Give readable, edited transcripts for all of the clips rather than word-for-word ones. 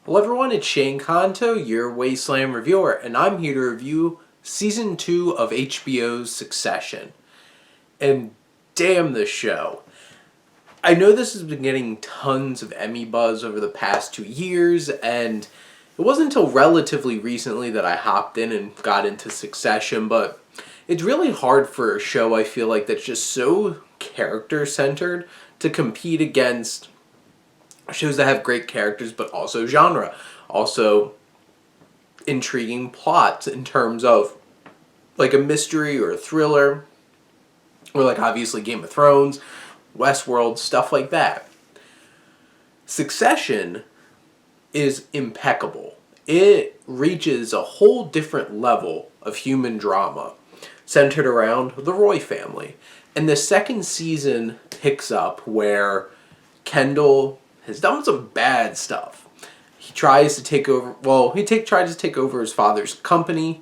Hello everyone, it's Shane Kanto, your Wasteland reviewer, and I'm here to review Season 2 of HBO's Succession. And damn this show. I know this has been getting tons of Emmy buzz over the past 2 years, and it wasn't until relatively recently that I hopped in and got into Succession, but it's really hard for a show, I feel like, that's just so character-centered to compete against shows that have great characters but also genre, also intriguing plots in terms of like a mystery or a thriller, or like obviously Game of Thrones, Westworld, stuff like that. Succession is impeccable. It reaches a whole different level of human drama centered around the Roy family. And the second season picks up where Kendall has done some bad stuff. He tries to take over, tries to take over his father's company,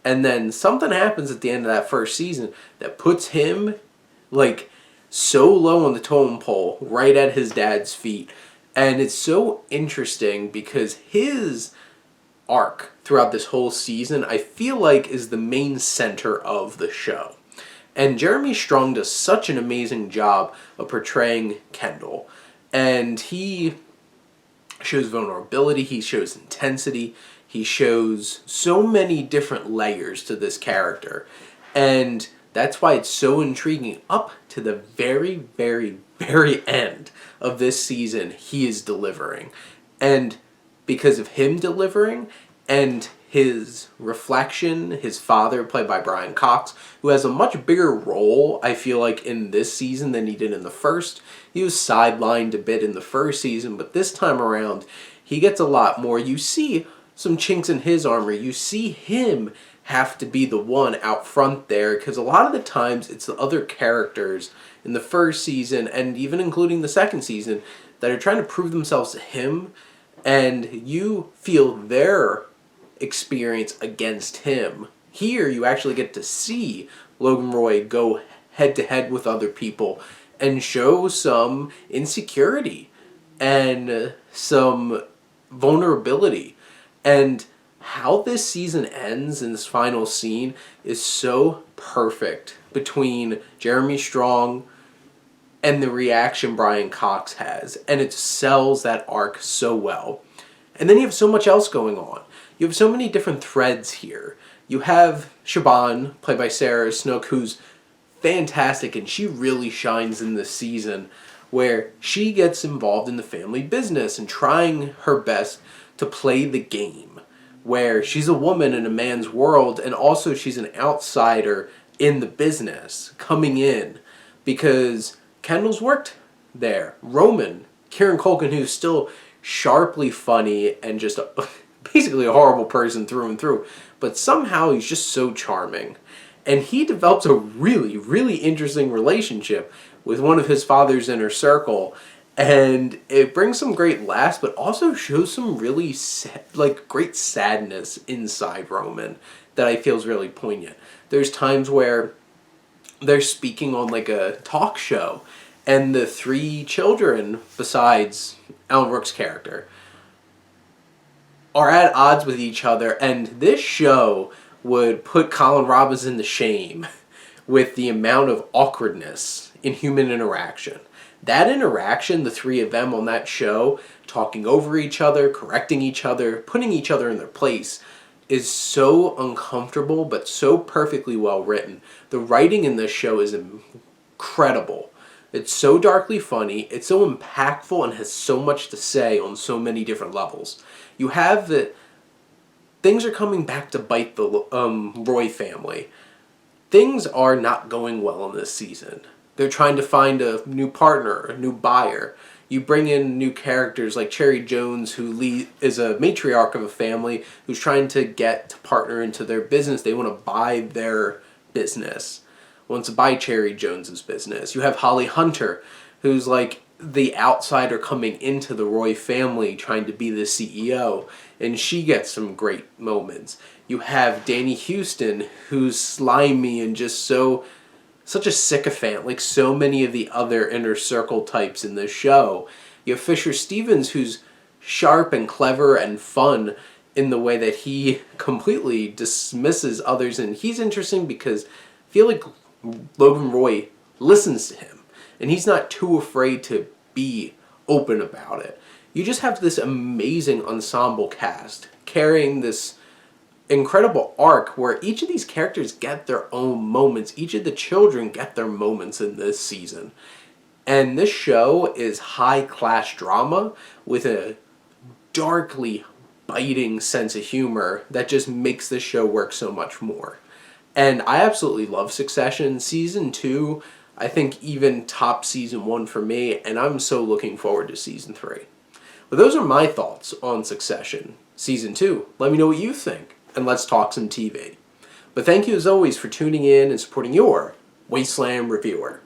and then something happens at the end of that first season that puts him like so low on the totem pole, right at his dad's feet. And it's so interesting because his arc throughout this whole season, I feel like, is the main center of the show. And Jeremy Strong does such an amazing job of portraying Kendall. And he shows vulnerability, he shows intensity, he shows so many different layers to this character. And that's why it's so intriguing. Up to the very, very, very end of this season, he is delivering. And because of him delivering and his reflection, his father, played by Brian Cox, who has a much bigger role, I feel like, in this season than he did in the first. He was sidelined a bit in the first season, but this time around, he gets a lot more. You see some chinks in his armor. You see him have to be the one out front there, because a lot of the times it's the other characters in the first season, and even including the second season, that are trying to prove themselves to him, and you feel their experience against him. Here you actually get to see Logan Roy go head to head with other people and show some insecurity and some vulnerability. And how this season ends in this final scene is so perfect between Jeremy Strong and the reaction Brian Cox has. And it sells that arc so well. And then you have so much else going on. You have so many different threads here. You have Siobhan, played by Sarah Snook, who's fantastic, and she really shines in this season, where she gets involved in the family business and trying her best to play the game, where she's a woman in a man's world, and also she's an outsider in the business, coming in, because Kendall's worked there. Roman, Kieran Culkin, who's still sharply funny and just basically a horrible person through and through, but somehow he's just so charming. And he develops a really, really interesting relationship with one of his father's inner circle, and it brings some great laughs, but also shows some really great sadness inside Roman that I feel is really poignant. There's times where they're speaking on like a talk show, and the three children, besides Alan Rook's character, are at odds with each other, and this show would put Colin Robinson to shame with the amount of awkwardness in human interaction. That interaction, the three of them on that show, talking over each other, correcting each other, putting each other in their place, is so uncomfortable but so perfectly well written. The writing in this show is incredible. It's so darkly funny, it's so impactful, and has so much to say on so many different levels. You have that things are coming back to bite the Roy family. Things are not going well in this season. They're trying to find a new partner, a new buyer. You bring in new characters like Cherry Jones, who is a matriarch of a family who's trying to get to partner into their business. They want to buy their business. Wants to buy Cherry Jones's business. You have Holly Hunter, who's like the outsider coming into the Roy family trying to be the CEO, and she gets some great moments. You have Danny Houston, who's slimy and just such a sycophant, like so many of the other inner circle types in this show. You have Fisher Stevens, who's sharp and clever and fun in the way that he completely dismisses others, and he's interesting because I feel like Logan Roy listens to him, and he's not too afraid to be open about it. You just have this amazing ensemble cast carrying this incredible arc where each of these characters get their own moments. Each of the children get their moments in this season. And this show is high-class drama with a darkly biting sense of humor that just makes this show work so much more. And I absolutely love Succession. Season 2, I think even top Season 1 for me, and I'm so looking forward to Season 3. But those are my thoughts on Succession. Season 2, let me know what you think, and let's talk some TV. But thank you as always for tuning in and supporting your Wasteland reviewer.